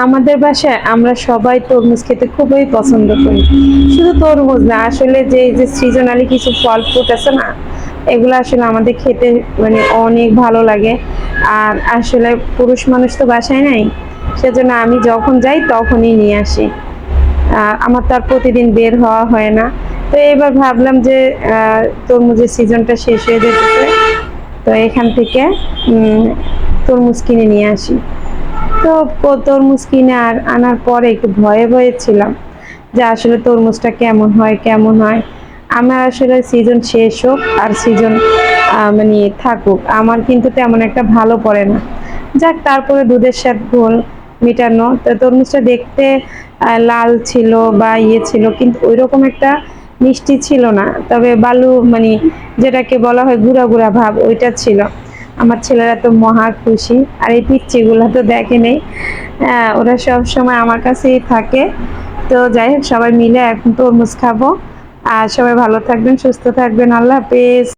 আমাদের বাসায় আমরা সবাই তরমুজ খেতে খুবই পছন্দ করি। শুধু তরমুজ না, আসলে যে সিজনালি কিছু ফল ফ্রুট আছে না, এগুলো আসলে আমাদের খেতে মানে অনেক ভালো লাগে। আর আসলে পুরুষ মানুষ তো বাসায় নাই, সেজন্য আমি যখন যাই তখনই নিয়ে আসি। আমার তো আর প্রতিদিন বের হওয়া হয় না। তো এবার ভাবলাম যে তরমুজের সিজনটা শেষ হয়ে যেতেছে, তো এখান থেকে তরমুজ কিনে নিয়ে আসি। তো তরমুজ কিনে আনার পরে একটু ভয়ে ভয়ে ছিলাম যে আসলে তরমুজটা কেমন হয়। আমার আসলে সিজন শেষ হোক আর সিজন মানে থাকুক, আমার কিন্তু তেমন একটা ভালো পড়ে না। যাক, তারপরে দুধের স্বাদ ঘোল মেটানো। তো তরমুজটা দেখতে লাল ছিল বা ছিল, কিন্তু ওইরকম একটা মিষ্টি ছিল না, তবে বালু মানে যেটাকে বলা হয় গুঁড়া গুঁড়া ভাব, ওইটা ছিল। আমার ছেলেরা তো মহা খুশি। আর এই পিচ্চিগুলো তো দেখে নেই, ওরা সব সময় আমার কাছেই থাকে। তো যাই হোক, সবাই মিলে এখন তরমুজ খাবো। আর সবাই ভালো থাকবেন, সুস্থ থাকবেন। আল্লাহ হাফেজ।